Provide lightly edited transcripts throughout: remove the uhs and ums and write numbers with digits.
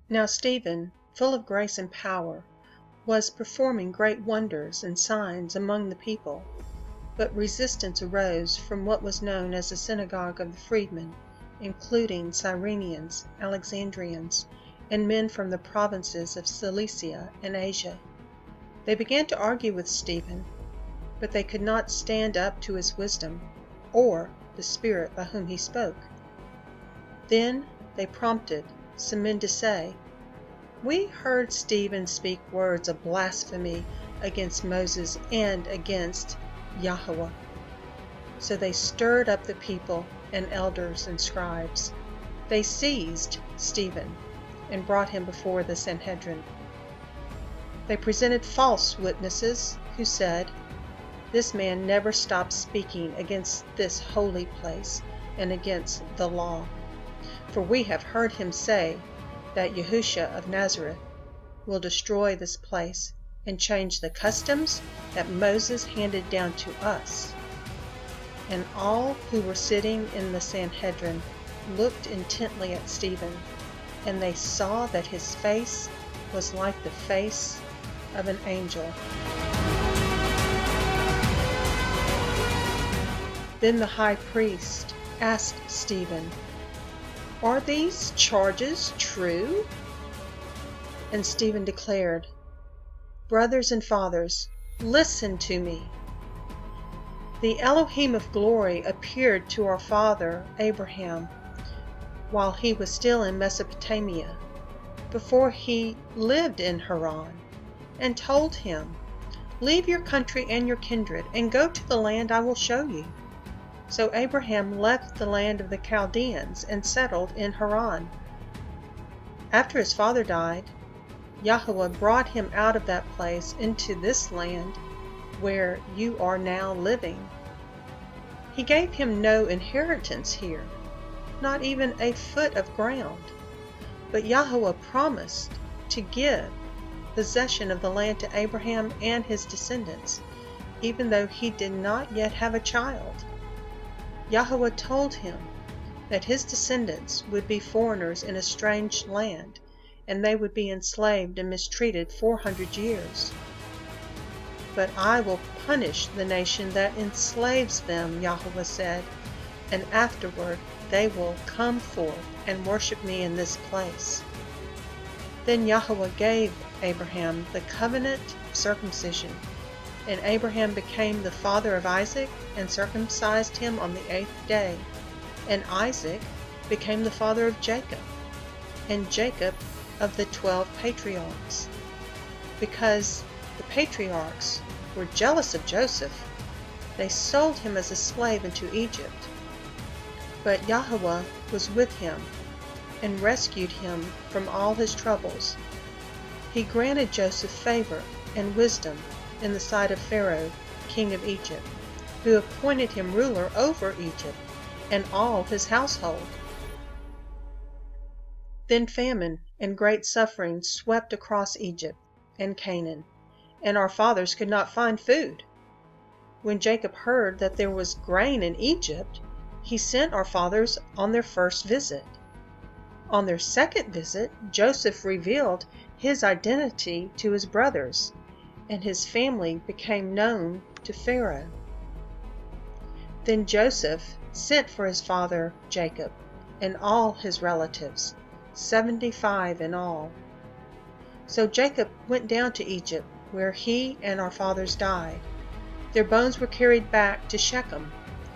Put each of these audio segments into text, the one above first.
Now Stephen, full of grace and power, was performing great wonders and signs among the people. But resistance arose from what was known as the synagogue of the freedmen, including Cyrenians, Alexandrians, and men from the provinces of Cilicia and Asia. They began to argue with Stephen, but they could not stand up to his wisdom, or the Spirit by whom he spoke. Then they prompted some men to say, "We heard Stephen speak words of blasphemy against Moses and against Yahusha." So they stirred up the people and elders and scribes. They seized Stephen and brought him before the Sanhedrin. They presented false witnesses who said, "This man never stopped speaking against this holy place and against the law. For we have heard him say that Yahusha of Nazareth will destroy this place and change the customs that Moses handed down to us." And all who were sitting in the Sanhedrin looked intently at Stephen, and they saw that his face was like the face of an angel. Then the high priest asked Stephen, "Are these charges true?" And Stephen declared, "Brothers and fathers, listen to me. The Elohim of glory appeared to our father Abraham while he was still in Mesopotamia, before he lived in Haran, and told him, 'Leave your country and your kindred, and go to the land I will show you.' So Abraham left the land of the Chaldeans and settled in Haran. After his father died, Yahusha brought him out of that place into this land where you are now living. He gave him no inheritance here, not even a foot of ground. But Yahusha promised to give possession of the land to Abraham and his descendants, even though he did not yet have a child. Yahusha told him that his descendants would be foreigners in a strange land, and they would be enslaved and mistreated 400 years. "But I will punish the nation that enslaves them," Yahusha said, "and afterward they will come forth and worship me in this place." Then Yahusha gave Abraham the covenant circumcision, and Abraham became the father of Isaac and circumcised him on the 8th day. And Isaac became the father of Jacob, and Jacob of the 12 patriarchs. Because the patriarchs were jealous of Joseph, they sold him as a slave into Egypt. But Yahusha was with him and rescued him from all his troubles. He granted Joseph favor and wisdom in the sight of Pharaoh, king of Egypt, who appointed him ruler over Egypt and all his household. Then famine and great suffering swept across Egypt and Canaan, and our fathers could not find food. When Jacob heard that there was grain in Egypt, he sent our fathers on their first visit. On their second visit, Joseph revealed his identity to his brothers, and his family became known to Pharaoh. Then Joseph sent for his father Jacob and all his relatives, 75 in all. So Jacob went down to Egypt, where he and our fathers died. Their bones were carried back to Shechem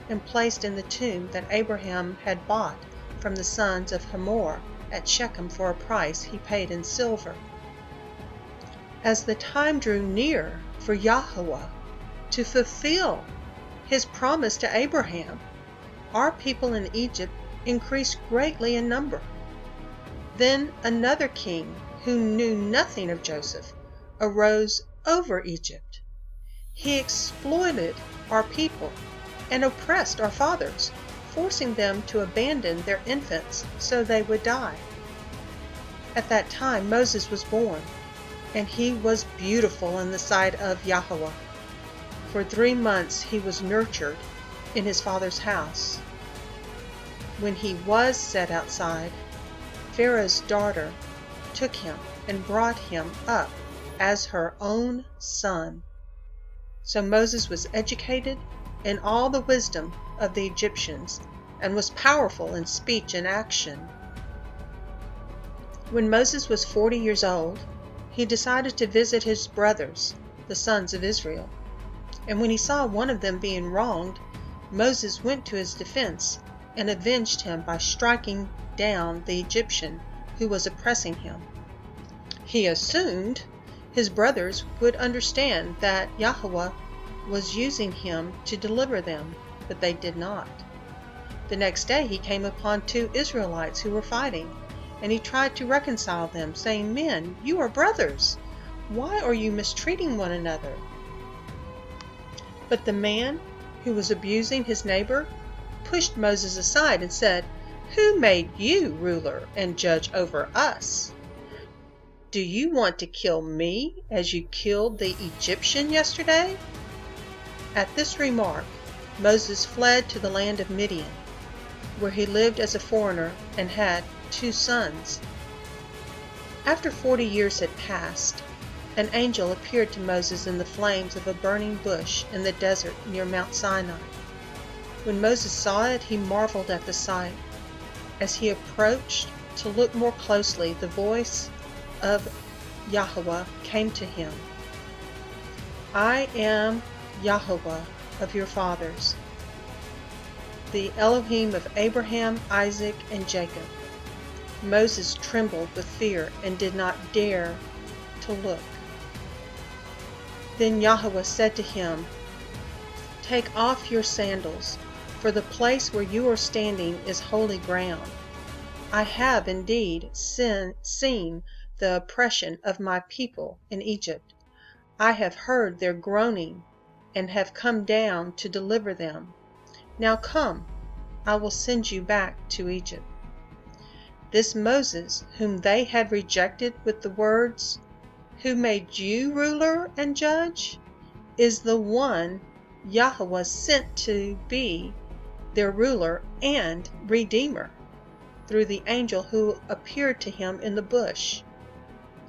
and placed in the tomb that Abraham had bought from the sons of Hamor at Shechem for a price he paid in silver. As the time drew near for Yahusha to fulfill his promise to Abraham, our people in Egypt increased greatly in number. Then another king who knew nothing of Joseph arose over Egypt. He exploited our people and oppressed our fathers, forcing them to abandon their infants so they would die. At that time Moses was born, and he was beautiful in the sight of Yahusha. For 3 months he was nurtured in his father's house. When he was set outside, Pharaoh's daughter took him and brought him up as her own son. So Moses was educated in all the wisdom of the Egyptians and was powerful in speech and action. When Moses was 40 years old, he decided to visit his brothers, the sons of Israel. And when he saw one of them being wronged, Moses went to his defense and avenged him by striking down the Egyptian who was oppressing him. He assumed his brothers would understand that Yahweh was using him to deliver them, but they did not. The next day he came upon 2 Israelites who were fighting, and he tried to reconcile them, saying, "Men, you are brothers. Why are you mistreating one another?" But the man who was abusing his neighbor pushed Moses aside and said, "Who made you ruler and judge over us? Do you want to kill me as you killed the Egyptian yesterday?" At this remark, Moses fled to the land of Midian, where he lived as a foreigner and had 2 sons. After 40 years had passed, an angel appeared to Moses in the flames of a burning bush in the desert near Mount Sinai. When Moses saw it, he marveled at the sight. As he approached to look more closely, the voice of Yahweh came to him. "I am Yahweh of your fathers, the Elohim of Abraham, Isaac, and Jacob." Moses trembled with fear and did not dare to look. Then Yahweh said to him, "Take off your sandals, for the place where you are standing is holy ground. I have indeed seen the oppression of my people in Egypt. I have heard their groaning and have come down to deliver them. Now come, I will send you back to Egypt." This Moses, whom they had rejected with the words, "Who made you ruler and judge?" is the one Yahweh sent to be their ruler and redeemer through the angel who appeared to him in the bush.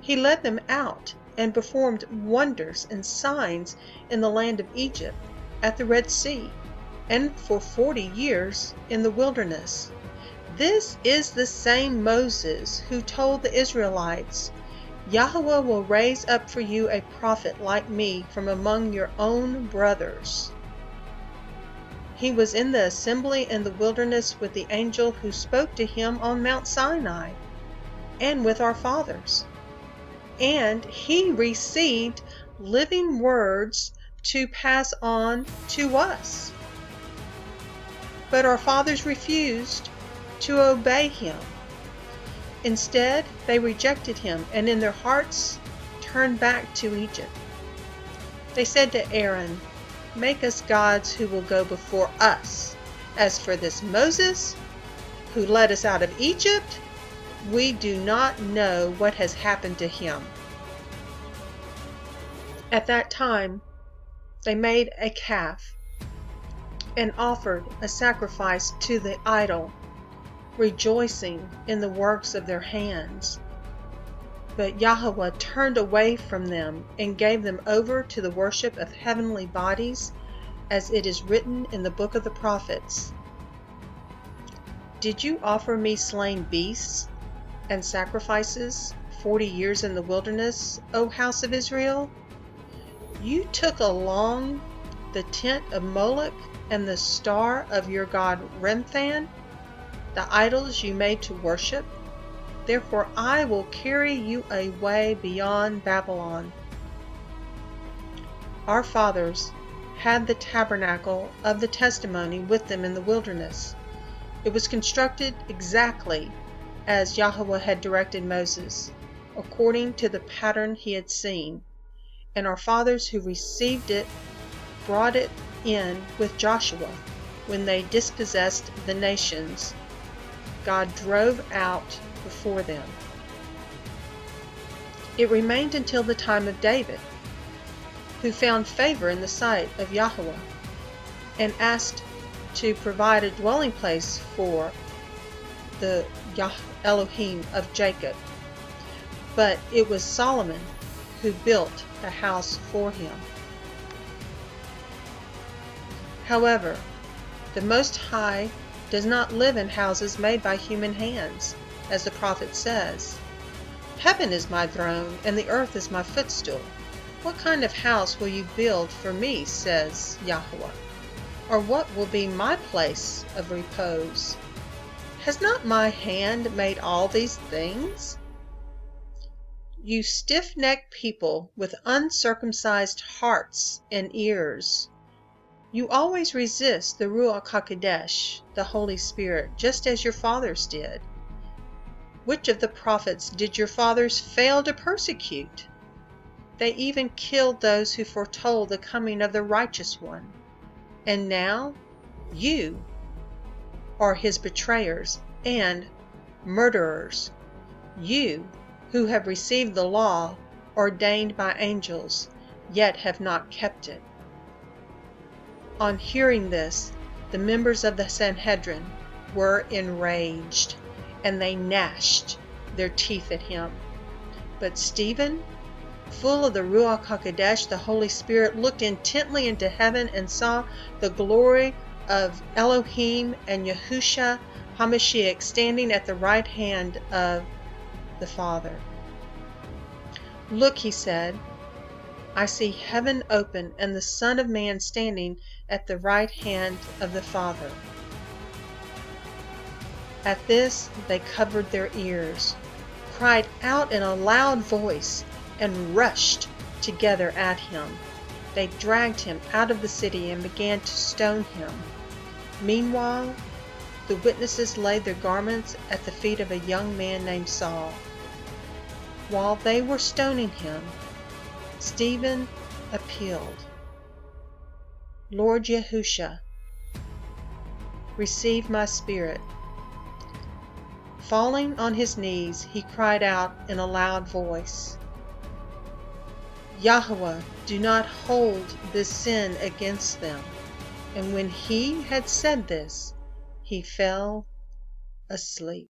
He led them out and performed wonders and signs in the land of Egypt, at the Red Sea, and for 40 years in the wilderness. This is the same Moses who told the Israelites, "Yahweh will raise up for you a prophet like me from among your own brothers." He was in the assembly in the wilderness with the angel who spoke to him on Mount Sinai, and with our fathers. And he received living words to pass on to us. But our fathers refused to obey him. Instead, they rejected him and in their hearts turned back to Egypt. They said to Aaron, "Make us gods who will go before us. As for this Moses, who led us out of Egypt, we do not know what has happened to him." At that time, they made a calf and offered a sacrifice to the idol, rejoicing in the works of their hands. But Yahweh turned away from them and gave them over to the worship of heavenly bodies, as it is written in the book of the prophets. "Did you offer me slain beasts and sacrifices 40 years in the wilderness, O house of Israel? You took along the tent of Moloch and the star of your god Remphan, the idols you made to worship. Therefore I will carry you away beyond Babylon." Our fathers had the tabernacle of the testimony with them in the wilderness. It was constructed exactly as Yahweh had directed Moses, according to the pattern he had seen. And our fathers who received it brought it in with Joshua when they dispossessed the nations God drove out before them. It remained until the time of David, who found favor in the sight of Yahweh and asked to provide a dwelling place for the Elohim of Jacob. but it was Solomon who built a house for him. However, the Most High does not live in houses made by human hands, as the prophet says. Heaven is my throne, and the earth is my footstool. What kind of house will you build for me, says Yahweh? Or what will be my place of repose? Has not my hand made all these things? You stiff-necked people with uncircumcised hearts and ears, you always resist the Ruach HaKodesh, the Holy Spirit, just as your fathers did. Which of the prophets did your fathers fail to persecute? They even killed those who foretold the coming of the Righteous One. And now you are his betrayers and murderers. You who have received the law ordained by angels, yet have not kept it. On hearing this, the members of the Sanhedrin were enraged, and they gnashed their teeth at him. But Stephen, full of the Ruach HaKodesh, the Holy Spirit, looked intently into heaven and saw the glory of Elohim and Yahusha HaMashiach standing at the right hand of the Father. Look, he said, I see heaven open and the Son of Man standing at the right hand of the Father. At this they covered their ears, cried out in a loud voice, and rushed together at him. They dragged him out of the city and began to stone him. Meanwhile, the witnesses laid their garments at the feet of a young man named Saul. While they were stoning him, Stephen appealed, Lord Yahusha, receive my spirit. Falling on his knees, he cried out in a loud voice, Yahweh, do not hold this sin against them. And when he had said this, he fell asleep.